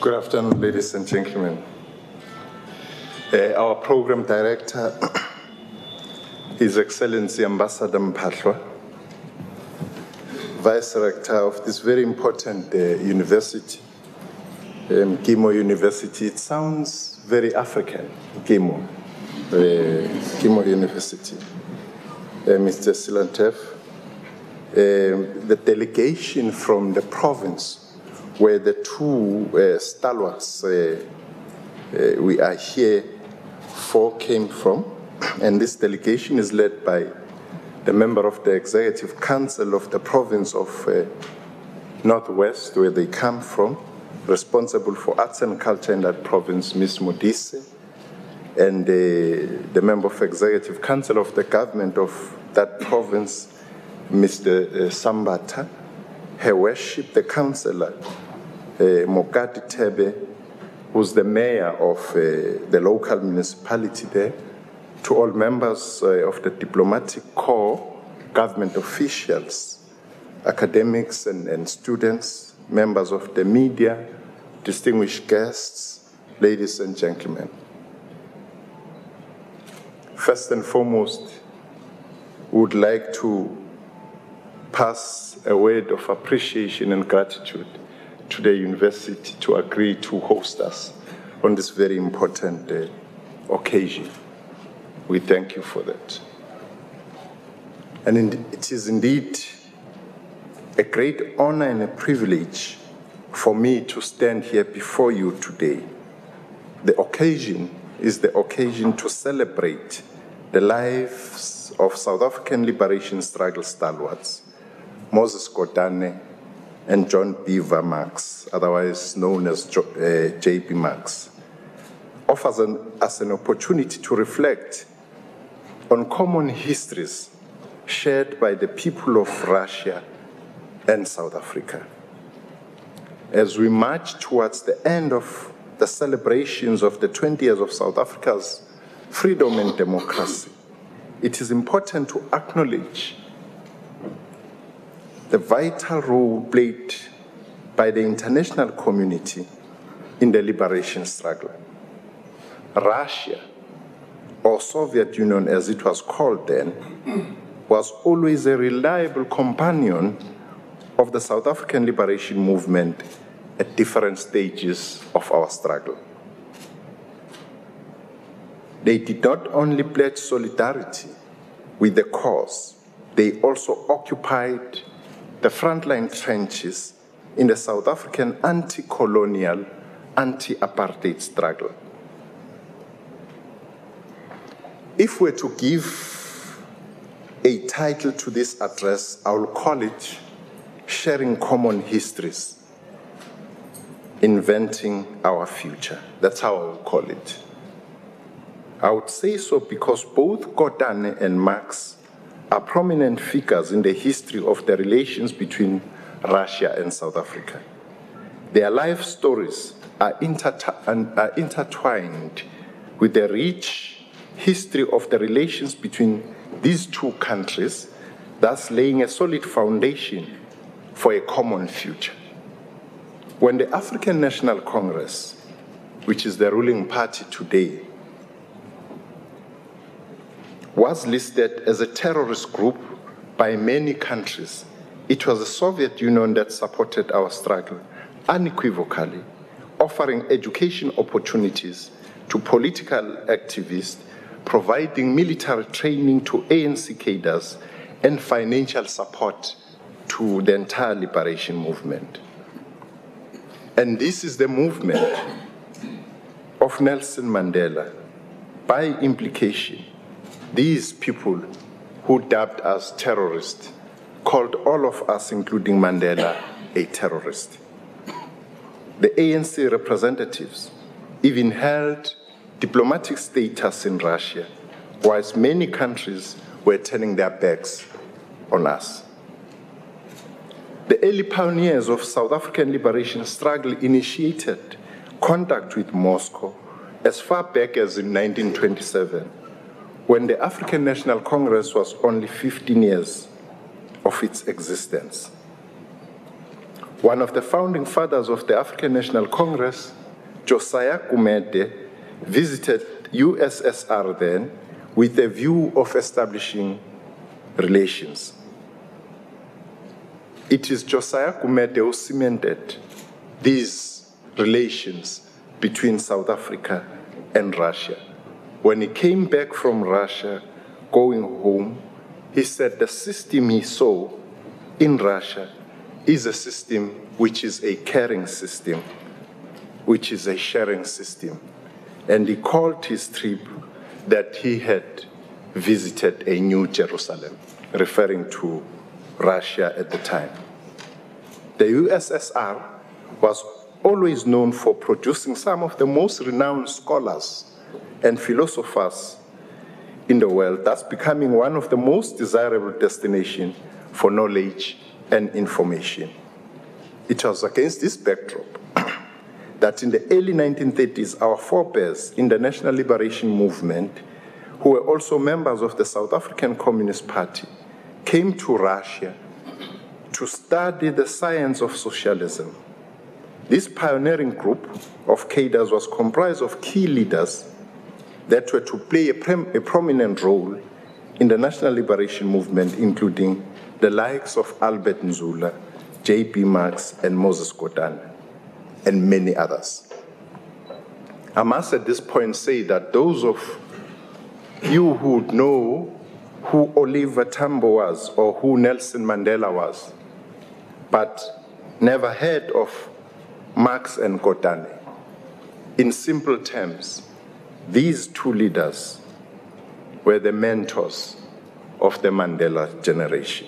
Good afternoon, ladies and gentlemen. Our program director, His Excellency Ambassador Mpatwa, Vice Rector of this very important university, МГИМО University. It sounds very African, МГИМО University. Mr. Silantev, the delegation from the province where the two stalwarts we are here for came from, and this delegation is led by the member of the Executive Council of the province of Northwest, where they come from, responsible for arts and culture in that province, Ms. Modise, and the member of Executive Council of the government of that province, Mr. Sambata, Her Worship, the councillor, Mokati Tebe, who's the mayor of the local municipality there, to all members of the diplomatic corps, government officials, academics and students, members of the media, distinguished guests, ladies and gentlemen. First and foremost, we would like to pass a word of appreciation and gratitude to the university to agree to host us on this very important occasion. We thank you for that. And it is indeed a great honor and a privilege for me to stand here before you today. The occasion is the occasion to celebrate the lives of South African liberation struggle stalwarts, Moses Kotane and John Beaver Marks, otherwise known as J.B. Marks, offers us an opportunity to reflect on common histories shared by the people of Russia and South Africa. As we march towards the end of the celebrations of the 20 years of South Africa's freedom and democracy, it is important to acknowledge the vital role played by the international community in the liberation struggle. Russia, or Soviet Union as it was called then, was always a reliable companion of the South African liberation movement at different stages of our struggle. They did not only pledge solidarity with the cause, they also occupied the frontline trenches in the South African anti-colonial, anti-apartheid struggle. If we're to give a title to this address, I will call it Sharing Common Histories, Inventing Our Future. That's how I will call it. I would say so because both Kotane and Marx are prominent figures in the history of the relations between Russia and South Africa. Their life stories are intertwined with the rich history of the relations between these two countries, thus laying a solid foundation for a common future. When the African National Congress, which is the ruling party today, was listed as a terrorist group by many countries, it was the Soviet Union that supported our struggle unequivocally, offering education opportunities to political activists, providing military training to ANC cadres, and financial support to the entire liberation movement. And this is the movement of Nelson Mandela. By implication, these people who dubbed us terrorists called all of us, including Mandela, a terrorist. The ANC representatives even held diplomatic status in Russia, whilst many countries were turning their backs on us. The early pioneers of South African liberation struggle initiated contact with Moscow as far back as in 1927, when the African National Congress was only 15 years of its existence. One of the founding fathers of the African National Congress, Josiah Gumede, visited USSR then with a view of establishing relations. It is Josiah Gumede who cemented these relations between South Africa and Russia. When he came back from Russia, going home, he said the system he saw in Russia is a system which is a caring system, which is a sharing system. And he called his trip that he had visited a New Jerusalem, referring to Russia at the time. The USSR was always known for producing some of the most renowned scholars and philosophers in the world, thus becoming one of the most desirable destinations for knowledge and information. It was against this backdrop that in the early 1930s, our forebears in the National Liberation Movement, who were also members of the South African Communist Party, came to Russia to study the science of socialism. This pioneering group of cadres was comprised of key leaders that were to play a prominent role in the National Liberation Movement, including the likes of Albert Nzula, J.P. Marx, and Moses Godane, and many others. I must at this point say that those of you who know who Oliver Tambo was or who Nelson Mandela was, but never heard of Marx and Godane, in simple terms, these two leaders were the mentors of the Mandela generation.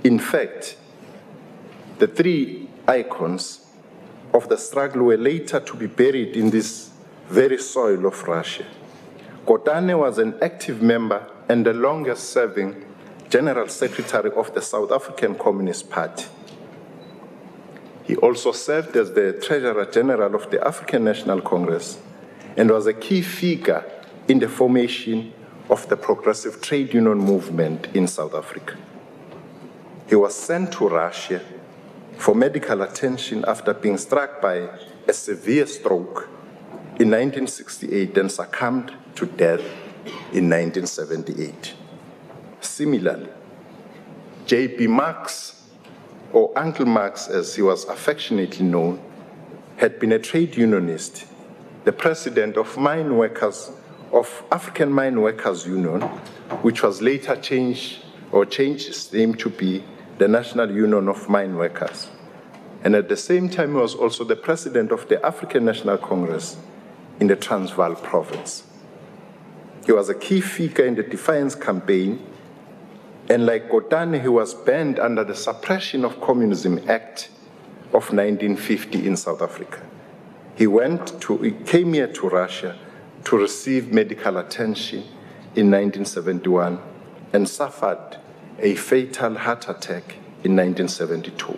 In fact, the three icons of the struggle were later to be buried in this very soil of Russia. Godane was an active member and the longest-serving General Secretary of the South African Communist Party. He also served as the Treasurer General of the African National Congress and was a key figure in the formation of the progressive trade union movement in South Africa. He was sent to Russia for medical attention after being struck by a severe stroke in 1968 and succumbed to death in 1978. Similarly, J.P. Marx, or Uncle Marx as he was affectionately known, had been a trade unionist, the president of African Mine Workers Union, which was later changed its name to be the National Union of Mine Workers. And at the same time, he was also the president of the African National Congress in the Transvaal province. He was a key figure in the Defiance campaign, and like Godane, he was banned under the Suppression of Communism Act of 1950 in South Africa. He came here to Russia to receive medical attention in 1971 and suffered a fatal heart attack in 1972.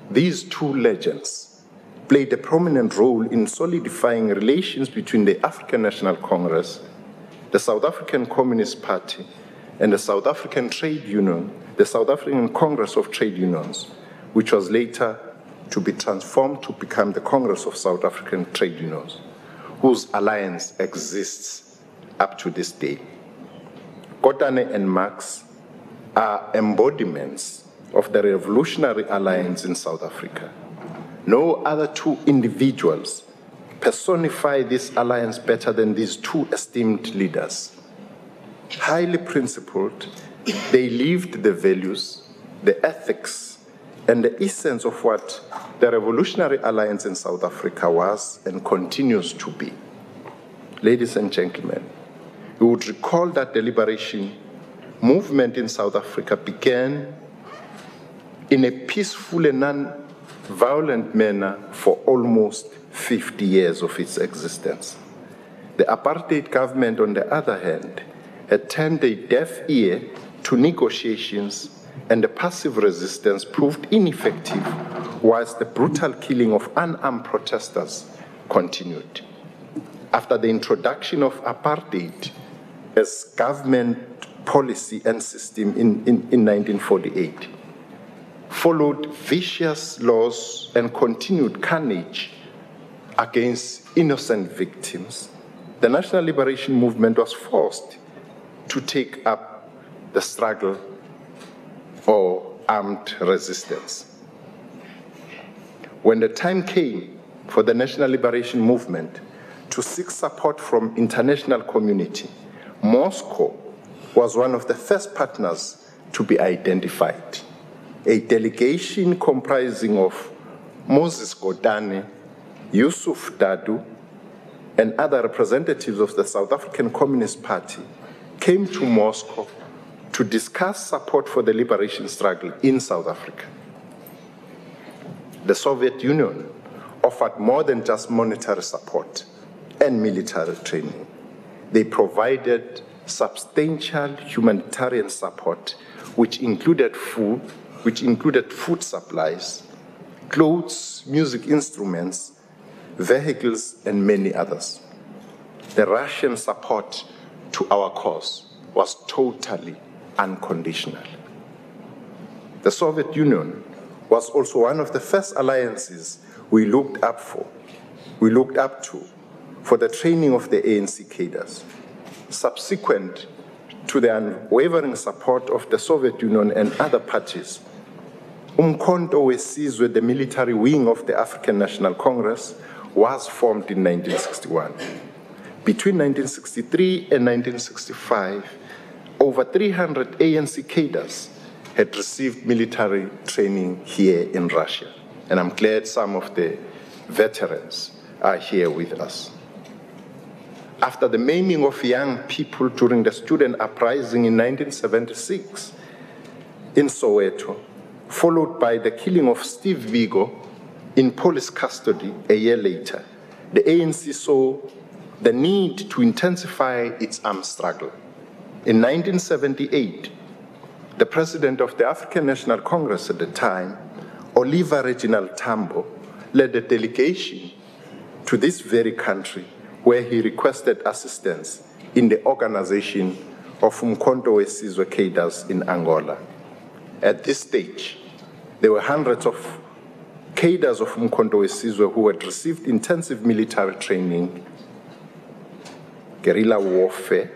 These two legends played a prominent role in solidifying relations between the African National Congress, the South African Communist Party, and the South African Trade Union, the South African Congress of Trade Unions, which was later to be transformed to become the Congress of South African Trade Unions, whose alliance exists up to this day. Godane and Marx are embodiments of the revolutionary alliance in South Africa. No other two individuals personify this alliance better than these two esteemed leaders. Highly principled, they lived the values, the ethics, and the essence of what the revolutionary alliance in South Africa was and continues to be. Ladies and gentlemen, you would recall that the liberation movement in South Africa began in a peaceful and non-violent manner for almost 50 years of its existence. The apartheid government, on the other hand, had turned a deaf ear to negotiations, and the passive resistance proved ineffective, whilst the brutal killing of unarmed protesters continued. After the introduction of apartheid as government policy and system in 1948, followed vicious laws and continued carnage against innocent victims, the National Liberation Movement was forced to take up the struggle or armed resistance. When the time came for the National Liberation Movement to seek support from international community, Moscow was one of the first partners to be identified. A delegation comprising of Moses Godane, Yusuf Dadu, and other representatives of the South African Communist Party came to Moscow to discuss support for the liberation struggle in South Africa. The Soviet Union offered more than just monetary support and military training. They provided substantial humanitarian support, which included food supplies, clothes, music instruments, vehicles, and many others. The Russian support to our cause was totally unconditional. The Soviet Union was also one of the first alliances we looked up to for the training of the ANC cadres. Subsequent to the unwavering support of the Soviet Union and other parties, Umkhonto Wesizwe, the military wing of the African National Congress, was formed in 1961. Between 1963 and 1965, over 300 ANC cadres had received military training here in Russia. And I'm glad some of the veterans are here with us. After the maiming of young people during the student uprising in 1976 in Soweto, followed by the killing of Steve Biko in police custody a year later, the ANC saw the need to intensify its armed struggle. In 1978, the president of the African National Congress at the time, Oliver Reginald Tambo, led a delegation to this very country where he requested assistance in the organization of Umkhonto Wesizwe cadres in Angola. At this stage, there were hundreds of cadres of Umkhonto Wesizwe who had received intensive military training, guerrilla warfare,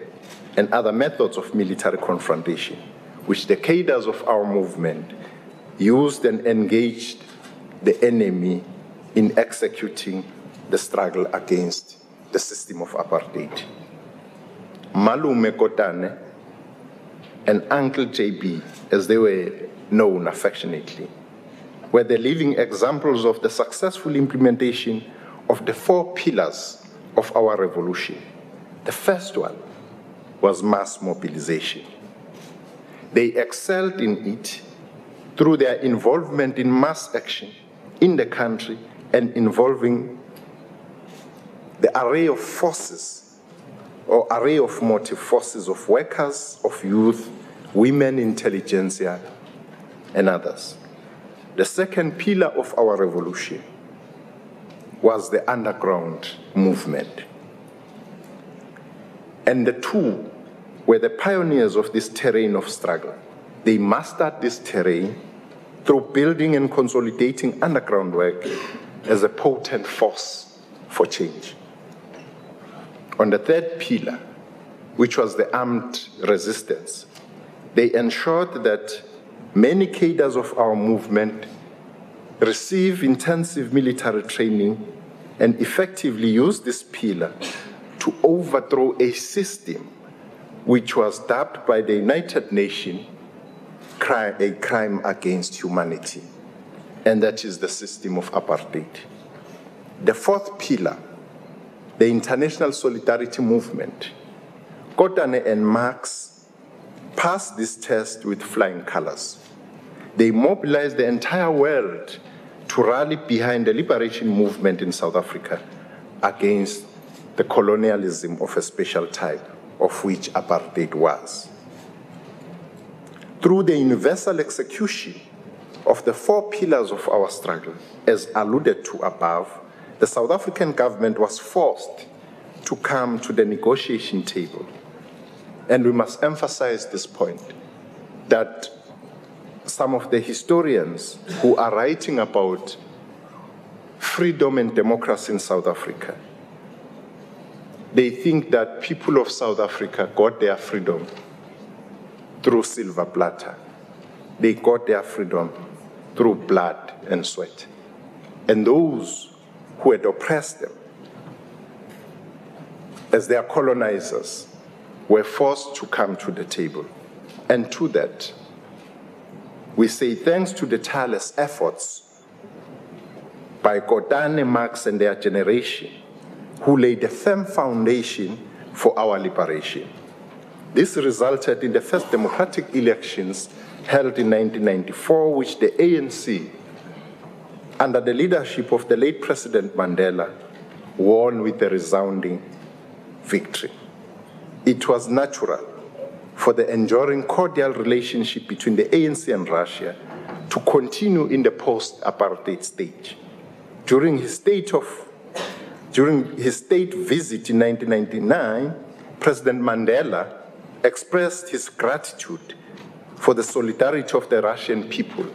and other methods of military confrontation, which the cadres of our movement used and engaged the enemy in executing the struggle against the system of apartheid. Malume Kotane and Uncle JB, as they were known affectionately, were the living examples of the successful implementation of the 4 pillars of our revolution. The first one was mass mobilization. They excelled in it through their involvement in mass action in the country and involving the array of forces or array of motive forces of workers, of youth, women, intelligentsia, and others. The second pillar of our revolution was the underground movement. And the two were the pioneers of this terrain of struggle. They mastered this terrain through building and consolidating underground work as a potent force for change. On the third pillar, which was the armed resistance, they ensured that many cadres of our movement receive intensive military training and effectively use this pillar to overthrow a system which was dubbed by the United Nations a crime against humanity, and that is the system of apartheid. The fourth pillar, the international solidarity movement, Kotane and Marx passed this test with flying colors. They mobilized the entire world to rally behind the liberation movement in South Africa against the colonialism of a special type, of which apartheid was. Through the universal execution of the 4 pillars of our struggle, as alluded to above, the South African government was forced to come to the negotiation table. And we must emphasize this point, that some of the historians who are writing about freedom and democracy in South Africa, they think that people of South Africa got their freedom through silver platter. They got their freedom through blood and sweat. And those who had oppressed them as their colonizers were forced to come to the table. And to that, we say thanks to the tireless efforts by Godane, Marx, and their generation, who laid a firm foundation for our liberation. This resulted in the first democratic elections held in 1994, which the ANC, under the leadership of the late President Mandela, won with a resounding victory. It was natural for the enduring cordial relationship between the ANC and Russia to continue in the post-apartheid stage. During his state visit in 1999, President Mandela expressed his gratitude for the solidarity of the Russian people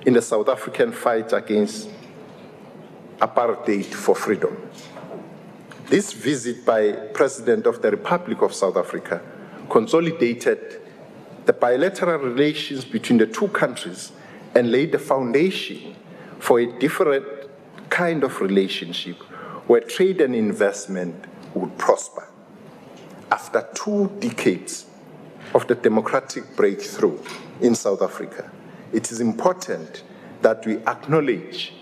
in the South African fight against apartheid for freedom. This visit by President of the Republic of South Africa consolidated the bilateral relations between the two countries and laid the foundation for a different kind of relationship where trade and investment would prosper. After 2 decades of the democratic breakthrough in South Africa, it is important that we acknowledge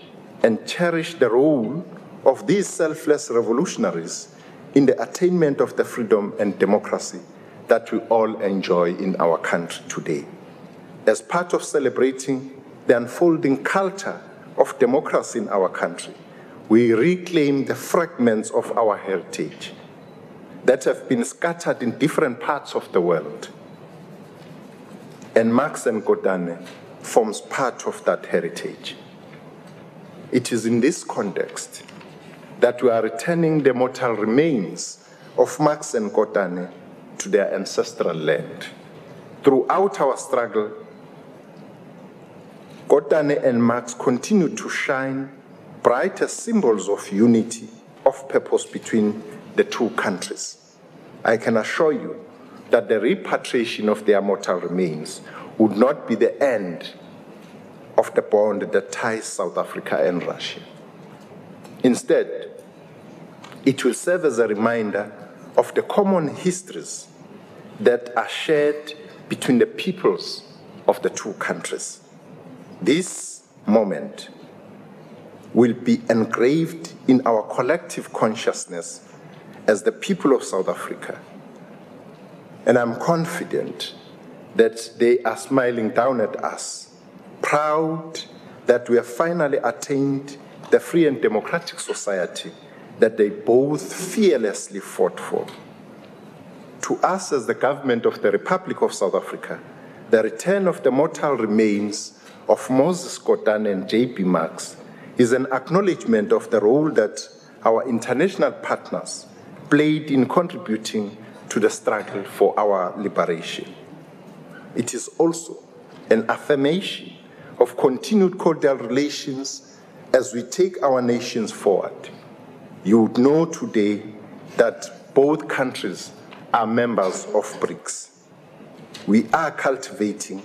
and cherish the role of these selfless revolutionaries in the attainment of the freedom and democracy that we all enjoy in our country today. As part of celebrating the unfolding culture of democracy in our country, we reclaim the fragments of our heritage that have been scattered in different parts of the world. And Marx and Godane forms part of that heritage. It is in this context that we are returning the mortal remains of Marx and Godane to their ancestral land. Throughout our struggle, Godane and Marx continue to shine bright as symbols of unity, of purpose between the two countries. I can assure you that the repatriation of their mortal remains would not be the end of the bond that ties South Africa and Russia. Instead, it will serve as a reminder of the common histories that are shared between the peoples of the two countries. This moment will be engraved in our collective consciousness as the people of South Africa. And I'm confident that they are smiling down at us, proud that we have finally attained the free and democratic society that they both fearlessly fought for. To us as the government of the Republic of South Africa, the return of the mortal remains of Moses Godane and J.P. Marx is an acknowledgement of the role that our international partners played in contributing to the struggle for our liberation. It is also an affirmation of continued cordial relations as we take our nations forward. You would know today that both countries are members of BRICS. We are cultivating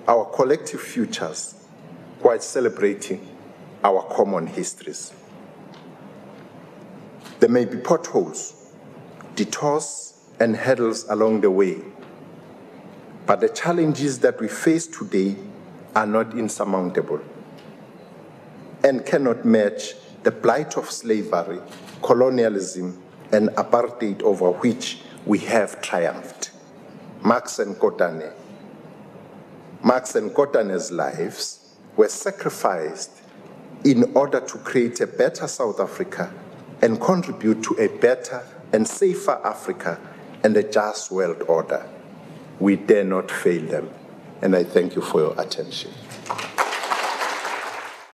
our collective futures while celebrating our common histories. There may be potholes, detours, and hurdles along the way, but the challenges that we face today are not insurmountable and cannot match the blight of slavery, colonialism, and apartheid over which we have triumphed. Marx and Godane's lives were sacrificed in order to create a better South Africa and contribute to a better and safer Africa and a just world order. We dare not fail them, and I thank you for your attention.